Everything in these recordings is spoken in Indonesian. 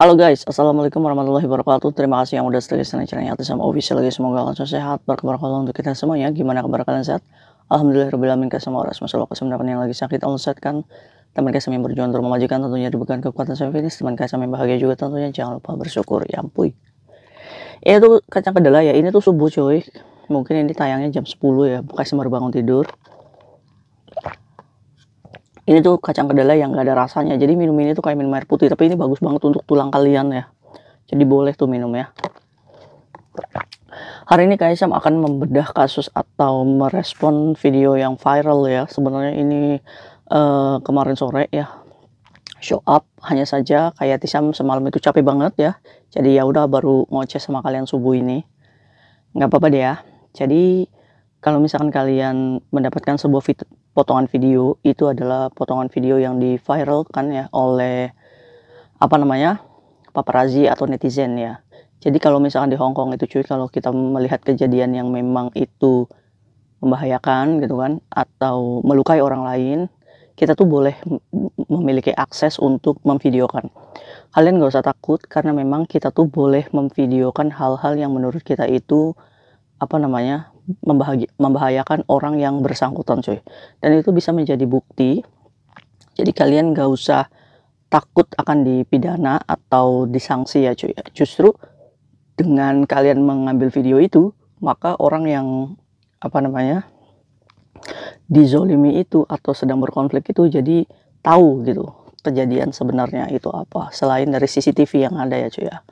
Halo guys, assalamualaikum warahmatullahi wabarakatuh. Terima kasih yang udah stay di channelnya Atis sama Official guys. Semoga kalian sehat, berkabar untuk kita semuanya. Gimana kabar kalian, sehat? Alhamdulillahirobbilalamin. Semua orang masalah kesempatan yang lagi sakit Allah sehatkan. Teman kami yang berjuang untuk memajukan tentunya diberikan kekuatan sampai finish. Teman kami yang bahagia juga tentunya jangan lupa bersyukur. Ya ampun. Ini tuh kacang kedelai ya. Ini tuh subuh cuy. Mungkin ini tayangnya jam 10 ya. Bukan baru bangun tidur. Ini tuh kacang kedelai yang gak ada rasanya. Jadi minum ini tuh kayak minum air putih. Tapi ini bagus banget untuk tulang kalian ya. Jadi boleh tuh minum ya. Hari ini Kak Isam akan membedah kasus atau merespon video yang viral ya. Sebenarnya ini kemarin sore ya. Show up. Hanya saja kayak Isam semalam itu capek banget ya. Jadi ya udah baru ngoceh sama kalian subuh ini. Nggak apa-apa deh ya. Jadi kalau misalkan kalian mendapatkan sebuah potongan video, itu adalah potongan video yang di viralkan ya oleh apa namanya, paparazzi atau netizen ya. Jadi kalau misalkan di Hong Kong itu cuy, kalau kita melihat kejadian yang memang itu membahayakan gitu kan, atau melukai orang lain, kita tuh boleh memiliki akses untuk memvideokan. Kalian gak usah takut karena memang kita tuh boleh memvideokan hal-hal yang menurut kita itu apa namanya, membahayakan orang yang bersangkutan cuy. Dan itu bisa menjadi bukti. Jadi kalian gak usah takut akan dipidana atau disanksi ya cuy. Justru dengan kalian mengambil video itu, maka orang yang apa namanya, dizolimi itu atau sedang berkonflik itu jadi tahu gitu kejadian sebenarnya itu apa, selain dari CCTV yang ada ya cuy ya.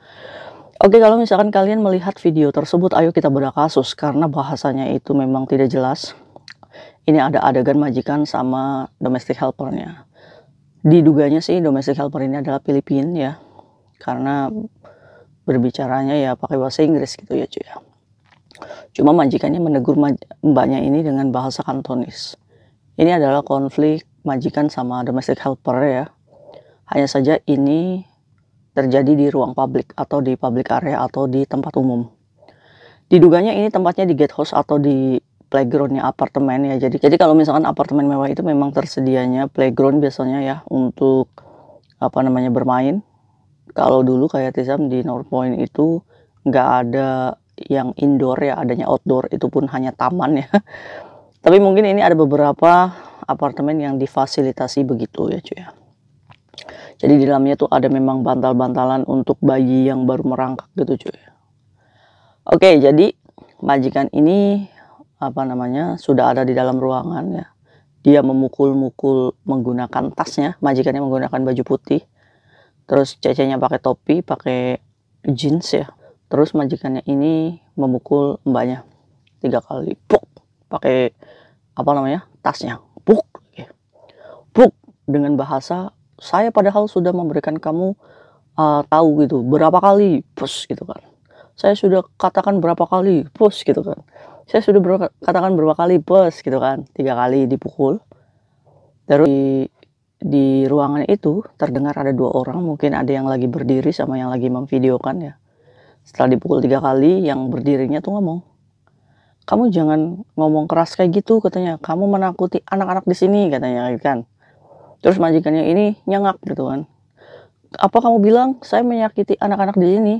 Oke, kalau misalkan kalian melihat video tersebut, ayo kita bedah kasus karena bahasanya itu memang tidak jelas. Ini ada adegan majikan sama domestic helpernya. Diduganya sih domestic helper ini adalah Filipina ya, karena berbicaranya ya pakai bahasa Inggris gitu ya cuy ya. Cuma majikannya menegur mbaknya ini dengan bahasa Kantonis. Ini adalah konflik majikan sama domestic helper ya. Hanya saja ini terjadi di ruang publik atau di public area atau di tempat umum. Diduganya ini tempatnya di gate house atau di playgroundnya apartemen ya. Jadi kalau misalkan apartemen mewah itu memang tersedianya playground biasanya ya untuk apa namanya, bermain. Kalau dulu kayak Tisam di North Point itu nggak ada yang indoor ya, adanya outdoor, itu pun hanya taman ya. Tapi mungkin ini ada beberapa apartemen yang difasilitasi begitu ya cuy ya. Jadi di dalamnya tuh ada memang bantal-bantalan untuk bayi yang baru merangkak gitu cuy. Oke, jadi majikan ini apa namanya, sudah ada di dalam ruangan ya. Dia memukul-mukul menggunakan tasnya, majikannya menggunakan baju putih. Terus cecenya pakai topi, pakai jeans ya. Terus majikannya ini memukul mbaknya 3 kali. Puk, pakai apa namanya, tasnya. Puk, puk, dengan bahasa, saya padahal sudah memberikan kamu tahu gitu berapa kali, push gitu kan. Saya sudah katakan berapa kali, push gitu kan. Saya sudah katakan berapa kali, push gitu kan. 3 kali dipukul. Terus di ruangan itu terdengar ada 2 orang, mungkin ada yang lagi berdiri sama yang lagi memvideokan ya. Setelah dipukul 3 kali, yang berdirinya tuh ngomong, "Kamu jangan ngomong keras kayak gitu," katanya. "Kamu menakuti anak-anak di sini," katanya kan. Terus majikannya ini nyengak gitu kan. "Apa kamu bilang saya menyakiti anak-anak di sini?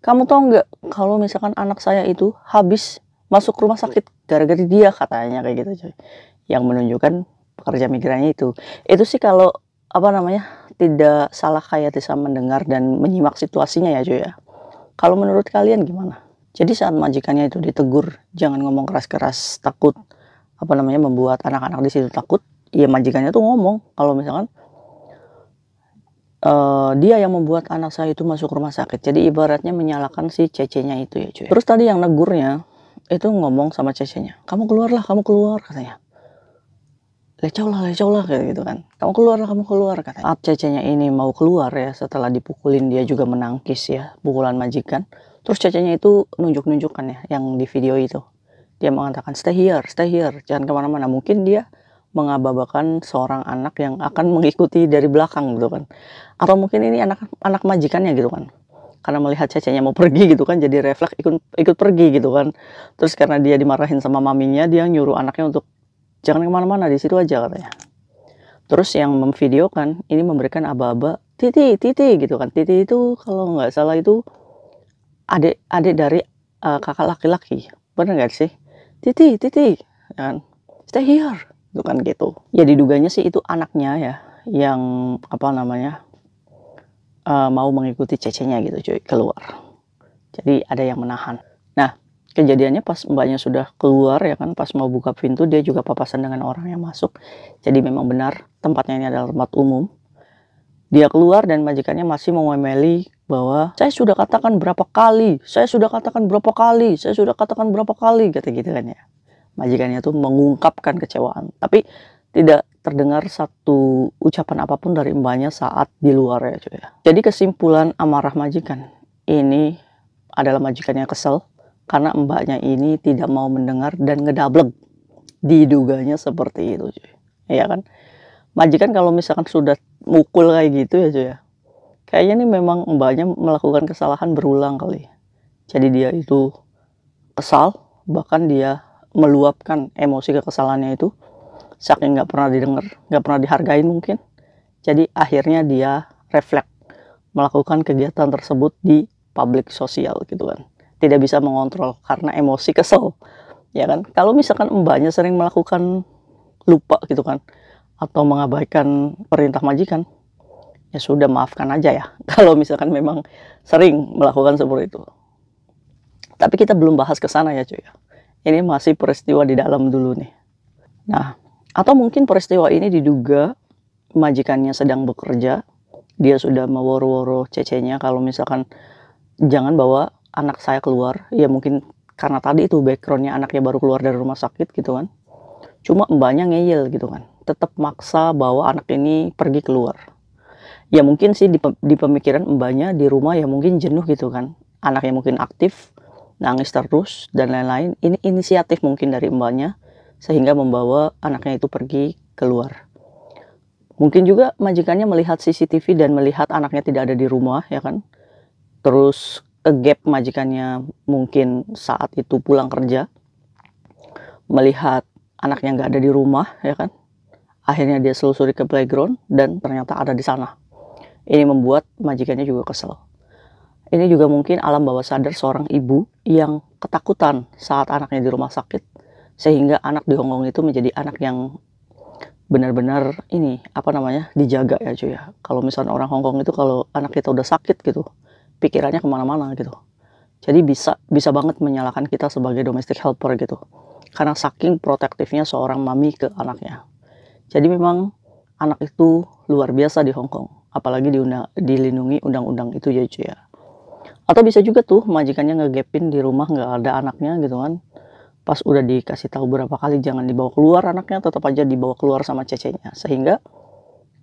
Kamu tahu nggak kalau misalkan anak saya itu habis masuk rumah sakit gara-gara dia," katanya kayak gitu coy. Yang menunjukkan pekerja migrannya itu. Itu sih kalau apa namanya, tidak salah kayak bisa mendengar dan menyimak situasinya ya cuy ya. Kalau menurut kalian gimana? Jadi saat majikannya itu ditegur, jangan ngomong keras-keras, takut apa namanya, membuat anak-anak di situ takut. Ya majikannya tuh ngomong kalau misalkan dia yang membuat anak saya itu masuk rumah sakit. Jadi ibaratnya menyalahkan si cecenya itu ya cuy. Terus tadi yang negurnya itu ngomong sama cecenya, "Kamu keluarlah, kamu keluar," katanya. Lecau lah kayak gitu kan. "Kamu keluarlah, kamu keluar," katanya. Saat cecenya ini mau keluar ya, setelah dipukulin dia juga menangkis ya pukulan majikan. Terus cecenya itu nunjuk-nunjukkan ya yang di video itu. Dia mengatakan, stay here, jangan kemana-mana." Mungkin dia mengababakan seorang anak yang akan mengikuti dari belakang gitu kan. Atau mungkin ini anak majikannya gitu kan. Karena melihat cecenya mau pergi gitu kan, jadi refleks ikut pergi gitu kan. Terus karena dia dimarahin sama maminya, dia nyuruh anaknya untuk jangan kemana-mana, di situ aja katanya. Terus yang memvideokan ini memberikan aba-aba Titi Titi gitu kan. Titi itu kalau nggak salah itu adik dari, kakak laki-laki, bener nggak sih? "Titi Titi," kan, "stay here," itu kan gitu. Ya diduganya sih itu anaknya ya, yang apa namanya, mau mengikuti cecenya gitu cuy, keluar. Jadi ada yang menahan. Nah, kejadiannya pas Mbaknya sudah keluar ya kan, pas mau buka pintu dia juga papasan dengan orang yang masuk. Jadi memang benar tempatnya ini adalah tempat umum. Dia keluar dan majikannya masih mengomeli bahwa, "Saya sudah katakan berapa kali, saya sudah katakan berapa kali, saya sudah katakan berapa kali," kata gitu kan ya. Majikannya tuh mengungkapkan kecewaan, tapi tidak terdengar satu ucapan apapun dari Mbaknya saat di luar ya cuy ya. Jadi kesimpulan amarah majikan, ini adalah majikannya kesel karena Mbaknya ini tidak mau mendengar dan ngedablek. Diduganya seperti itu cuy, iya kan. Majikan kalau misalkan sudah mukul kayak gitu ya cuy ya, kayaknya nih memang Mbaknya melakukan kesalahan berulang kali. Jadi dia itu kesal, bahkan dia meluapkan emosi kekesalannya itu, saking nggak pernah didengar, nggak pernah dihargain mungkin. Jadi akhirnya dia refleks melakukan kegiatan tersebut di publik sosial gitu kan. Tidak bisa mengontrol karena emosi kesel, ya kan. Kalau misalkan Mbaknya sering melakukan lupa gitu kan, atau mengabaikan perintah majikan, ya sudah maafkan aja ya, kalau misalkan memang sering melakukan seperti itu. Tapi kita belum bahas ke sana ya cuy ya. Ini masih peristiwa di dalam dulu nih. Nah, atau mungkin peristiwa ini diduga majikannya sedang bekerja, dia sudah meworo-woro cecenya kalau misalkan jangan bawa anak saya keluar, ya mungkin karena tadi itu backgroundnya anaknya baru keluar dari rumah sakit gitu kan. Cuma Mbaknya ngeyel gitu kan, tetap maksa bawa anak ini pergi keluar. Ya mungkin sih di pemikiran Mbaknya di rumah ya mungkin jenuh gitu kan, anaknya mungkin aktif, nangis terus dan lain-lain. Ini inisiatif mungkin dari Mbaknya sehingga membawa anaknya itu pergi keluar. Mungkin juga majikannya melihat CCTV dan melihat anaknya tidak ada di rumah ya kan. Terus gap majikannya mungkin saat itu pulang kerja, melihat anaknya nggak ada di rumah ya kan. Akhirnya dia selusuri ke playground dan ternyata ada di sana. Ini membuat majikannya juga kesel. Ini juga mungkin alam bawah sadar seorang ibu yang ketakutan saat anaknya di rumah sakit, sehingga anak di Hongkong itu menjadi anak yang benar-benar ini apa namanya dijaga ya cuy ya. Kalau misalnya orang Hongkong itu kalau anak kita udah sakit gitu, pikirannya kemana-mana gitu. Jadi bisa banget menyalahkan kita sebagai domestic helper gitu, karena saking protektifnya seorang mami ke anaknya. Jadi memang anak itu luar biasa di Hongkong, apalagi dilindungi undang-undang itu ya cuy ya. Atau bisa juga tuh majikannya ngegapin di rumah nggak ada anaknya gitu kan. Pas udah dikasih tahu berapa kali jangan dibawa keluar anaknya, tetap aja dibawa keluar sama cecenya. Sehingga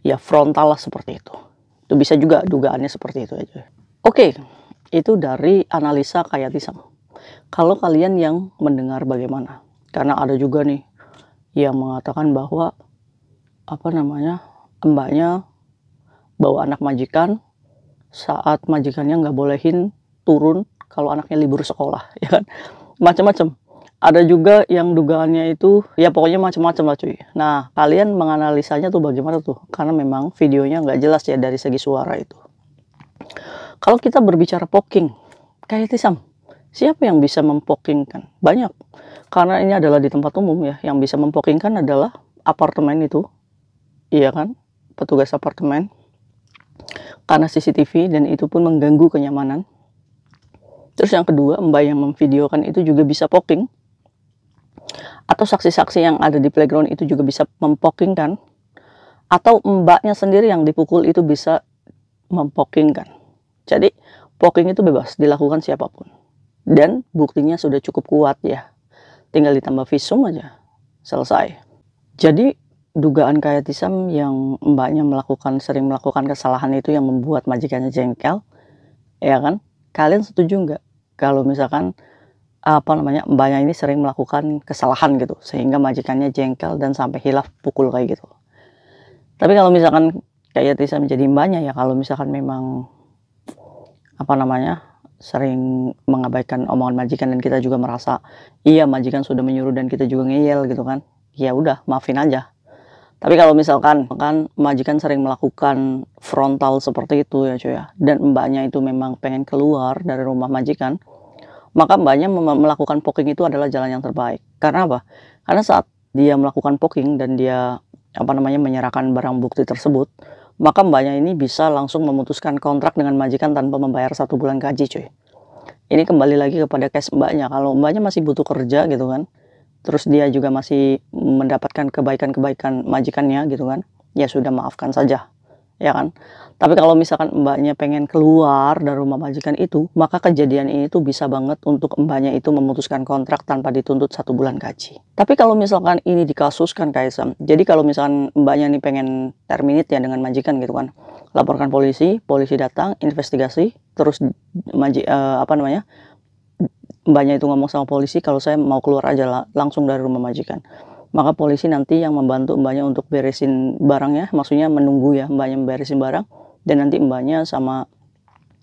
ya frontal lah seperti itu. Itu bisa juga dugaannya seperti itu aja. Oke, itu dari analisa Kayatisam. Kalau kalian yang mendengar bagaimana? Karena ada juga nih yang mengatakan bahwa apa namanya Mbaknya bawa anak majikan saat majikannya nggak bolehin turun kalau anaknya libur sekolah ya kan, macam-macam. Ada juga yang dugaannya itu ya pokoknya macam-macam lah cuy. Nah kalian menganalisanya tuh bagaimana tuh, karena memang videonya nggak jelas ya dari segi suara itu. Kalau kita berbicara poking kayak Tisam, siapa yang bisa mempokingkan? Banyak, karena ini adalah di tempat umum ya, yang bisa mempokingkan adalah apartemen itu, iya kan, petugas apartemen, karena CCTV dan itu pun mengganggu kenyamanan. Terus yang kedua, mbak yang memvideokan itu juga bisa poking, atau saksi-saksi yang ada di playground itu juga bisa mempokingkan, atau mbaknya sendiri yang dipukul itu bisa mempokingkan. Jadi poking itu bebas dilakukan siapapun dan buktinya sudah cukup kuat ya, tinggal ditambah visum aja selesai. Jadi dugaan Kayatisam yang mbaknya sering melakukan kesalahan itu yang membuat majikannya jengkel, ya kan? Kalian setuju nggak kalau misalkan apa namanya mbaknya ini sering melakukan kesalahan gitu sehingga majikannya jengkel dan sampai hilaf pukul kayak gitu? Tapi kalau misalkan Kayatisam menjadi mbaknya ya, kalau misalkan memang apa namanya sering mengabaikan omongan majikan dan kita juga merasa iya majikan sudah menyuruh dan kita juga ngeyel gitu kan, ya udah maafin aja. Tapi kalau misalkan kan majikan sering melakukan frontal seperti itu ya cuy ya, dan mbaknya itu memang pengen keluar dari rumah majikan, maka mbaknya melakukan poking itu adalah jalan yang terbaik. Karena apa? Karena saat dia melakukan poking dan dia apa namanya menyerahkan barang bukti tersebut, maka mbaknya ini bisa langsung memutuskan kontrak dengan majikan tanpa membayar 1 bulan gaji cuy. Ini kembali lagi kepada case mbaknya. Kalau mbaknya masih butuh kerja gitu kan, terus dia juga masih mendapatkan kebaikan-kebaikan majikannya gitu kan, ya sudah maafkan saja, ya kan. Tapi kalau misalkan mbaknya pengen keluar dari rumah majikan itu, maka kejadian ini tuh bisa banget untuk mbaknya itu memutuskan kontrak tanpa dituntut 1 bulan gaji. Tapi kalau misalkan ini dikasuskan Kaisam, jadi kalau misalkan mbaknya nih pengen terminate ya dengan majikan gitu kan, laporkan polisi, polisi datang, investigasi, terus apa namanya, mbaknya itu ngomong sama polisi kalau saya mau keluar aja langsung dari rumah majikan. Maka polisi nanti yang membantu mbaknya untuk beresin barangnya, maksudnya menunggu ya mbaknya beresin barang, dan nanti mbaknya sama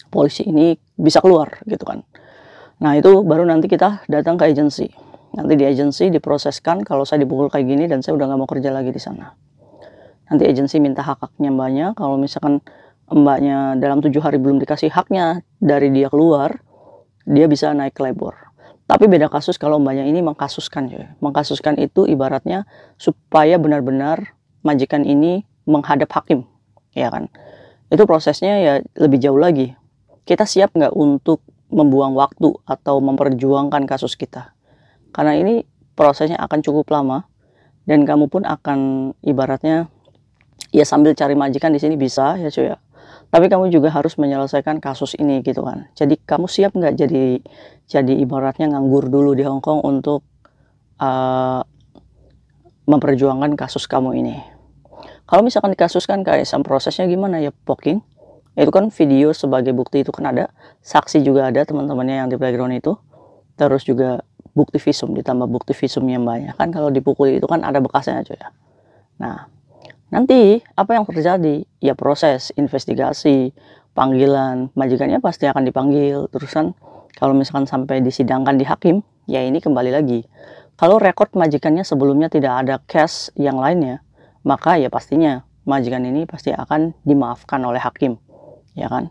polisi ini bisa keluar gitu kan. Nah itu baru nanti kita datang ke agensi. Nanti di agensi diproseskan kalau saya dipukul kayak gini dan saya udah nggak mau kerja lagi di sana. Nanti agensi minta hak-haknya mbaknya. Kalau misalkan mbaknya dalam 7 hari belum dikasih haknya dari dia keluar, dia bisa naik ke labor. Tapi beda kasus kalau mbaknya ini mengkasuskan coy. Mengkasuskan itu ibaratnya supaya benar-benar majikan ini menghadap hakim, ya kan. Itu prosesnya ya lebih jauh lagi. Kita siap nggak untuk membuang waktu atau memperjuangkan kasus kita? Karena ini prosesnya akan cukup lama dan kamu pun akan ibaratnya ya sambil cari majikan di sini bisa ya cuy ya. Tapi kamu juga harus menyelesaikan kasus ini gitu kan. Jadi kamu siap nggak jadi ibaratnya nganggur dulu di Hong Kong untuk memperjuangkan kasus kamu ini. Kalau misalkan dikasuskan kayak prosesnya gimana ya, poking. Itu kan video sebagai bukti itu kan ada. Saksi juga ada teman-temannya yang di playground itu. Terus juga bukti visum ditambah bukti visumnya mbaknya. Kan kalau dipukul itu kan ada bekasnya cuy ya. Nah, nanti apa yang terjadi? Ya proses investigasi, panggilan, majikannya pasti akan dipanggil. Terusan kalau misalkan sampai disidangkan di hakim, ya ini kembali lagi. Kalau rekod majikannya sebelumnya tidak ada case yang lainnya, maka ya pastinya majikan ini pasti akan dimaafkan oleh hakim, ya kan?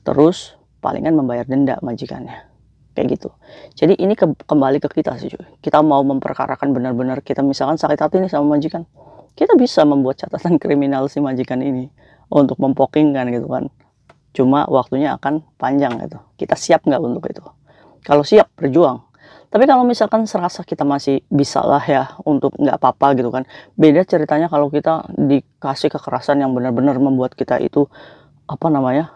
Terus palingan membayar denda majikannya. Kayak gitu. Jadi ini kembali ke kita sih cuy. Kita mau memperkarakan benar-benar kita misalkan sakit hati nih sama majikan, kita bisa membuat catatan kriminal si majikan ini untuk mempoking kan gitu kan. Cuma waktunya akan panjang gitu. Kita siap nggak untuk itu? Kalau siap, berjuang. Tapi kalau misalkan serasa kita masih bisa lah ya untuk nggak apa-apa gitu kan. Beda ceritanya kalau kita dikasih kekerasan yang benar-benar membuat kita itu apa namanya,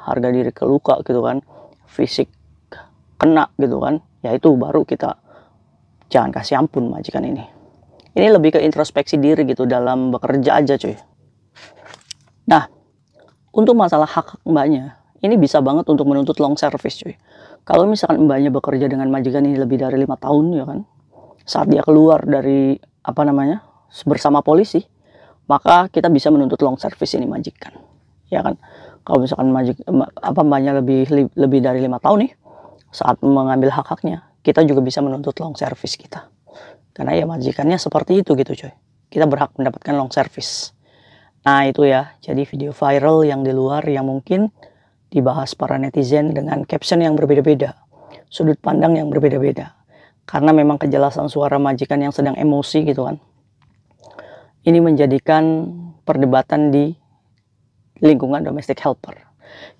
harga diri keluka gitu kan, fisik kena gitu kan. Ya itu baru kita jangan kasih ampun majikan ini. Ini lebih ke introspeksi diri gitu dalam bekerja aja cuy. Nah, untuk masalah hak mbaknya, ini bisa banget untuk menuntut long service cuy. Kalau misalkan mbaknya bekerja dengan majikan ini lebih dari 5 tahun ya kan, saat dia keluar dari apa namanya bersama polisi, maka kita bisa menuntut long service ini majikan, ya kan. Kalau misalkan mbaknya lebih dari 5 tahun nih, saat mengambil hak-haknya, kita juga bisa menuntut long service kita. Karena ya majikannya seperti itu gitu coy. Kita berhak mendapatkan long service. Nah itu ya, jadi video viral yang di luar yang mungkin dibahas para netizen dengan caption yang berbeda-beda. Sudut pandang yang berbeda-beda. Karena memang kejelasan suara majikan yang sedang emosi gitu kan. Ini menjadikan perdebatan di lingkungan domestic helper.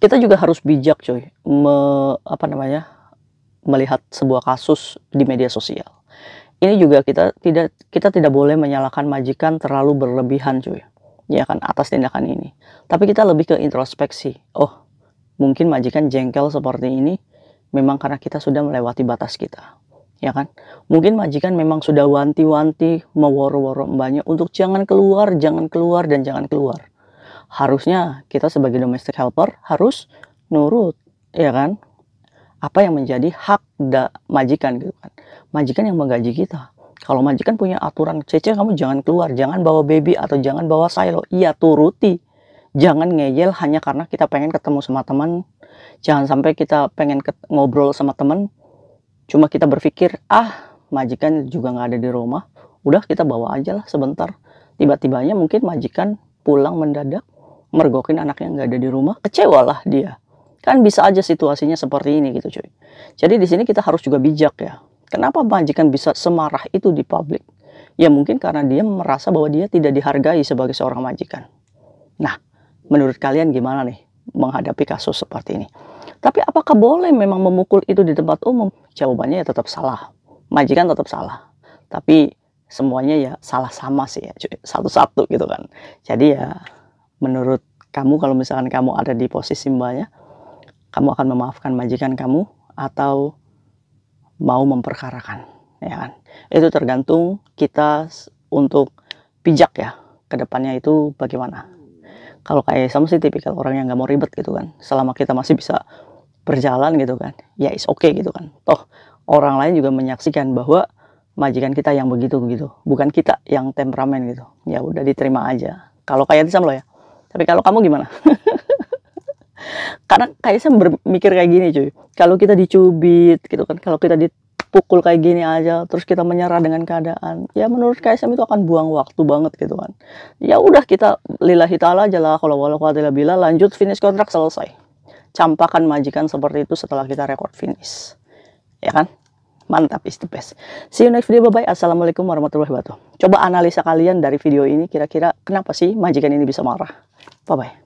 Kita juga harus bijak coy, melihat sebuah kasus di media sosial. Ini juga kita tidak boleh menyalahkan majikan terlalu berlebihan cuy, ya kan, atas tindakan ini. Tapi kita lebih ke introspeksi. Oh, mungkin majikan jengkel seperti ini memang karena kita sudah melewati batas kita, ya kan. Mungkin majikan memang sudah wanti-wanti meworo-woro mbaknya untuk jangan keluar, dan jangan keluar. Harusnya kita sebagai domestic helper harus nurut, ya kan, apa yang menjadi hak majikan gitu kan. Majikan yang menggaji kita. Kalau majikan punya aturan, Cece kamu jangan keluar, jangan bawa baby atau jangan bawa silo, iya turuti. Jangan ngeyel hanya karena kita pengen ketemu sama teman. Jangan sampai kita pengen ngobrol sama teman, cuma kita berpikir majikan juga nggak ada di rumah, udah kita bawa aja lah sebentar. Tiba-tibanya mungkin majikan pulang mendadak, mergokin anaknya nggak ada di rumah, kecewalah dia. Kan bisa aja situasinya seperti ini gitu cuy. Jadi di sini kita harus juga bijak ya. Kenapa majikan bisa semarah itu di publik? Ya mungkin karena dia merasa bahwa dia tidak dihargai sebagai seorang majikan. Nah, menurut kalian gimana nih menghadapi kasus seperti ini? Tapi apakah boleh memang memukul itu di tempat umum? Jawabannya ya tetap salah. Majikan tetap salah. Tapi semuanya ya salah sama sih ya cuy. Satu-satu gitu kan. Jadi ya menurut kamu kalau misalkan kamu ada di posisi mbaknya, kamu akan memaafkan majikan kamu atau mau memperkarakan, ya kan? Itu tergantung kita untuk bijak ya, ke depannya itu bagaimana. Kalau kayak sama sih tipikal orang yang nggak mau ribet gitu kan, selama kita masih bisa berjalan gitu kan, ya is oke gitu kan. Toh orang lain juga menyaksikan bahwa majikan kita yang begitu gitu, bukan kita yang temperamen gitu. Ya udah diterima aja. Kalau kayak Sam lo ya. Tapi kalau kamu gimana? Karena kayak saya berpikir kayak gini cuy, kalau kita dicubit gitu kan, kalau kita dipukul kayak gini aja, terus kita menyerah dengan keadaan, ya menurut KSM itu akan buang waktu banget gitu kan. Ya udah kita lillahi ta'ala aja lah, kalau wala quwata illa billah, lanjut finish kontrak selesai. Campakan majikan seperti itu setelah kita record finish. Ya kan? Mantap, is the best. See you next video, bye-bye. Assalamualaikum warahmatullahi wabarakatuh. Coba analisa kalian dari video ini, kira-kira kenapa sih majikan ini bisa marah. Bye-bye.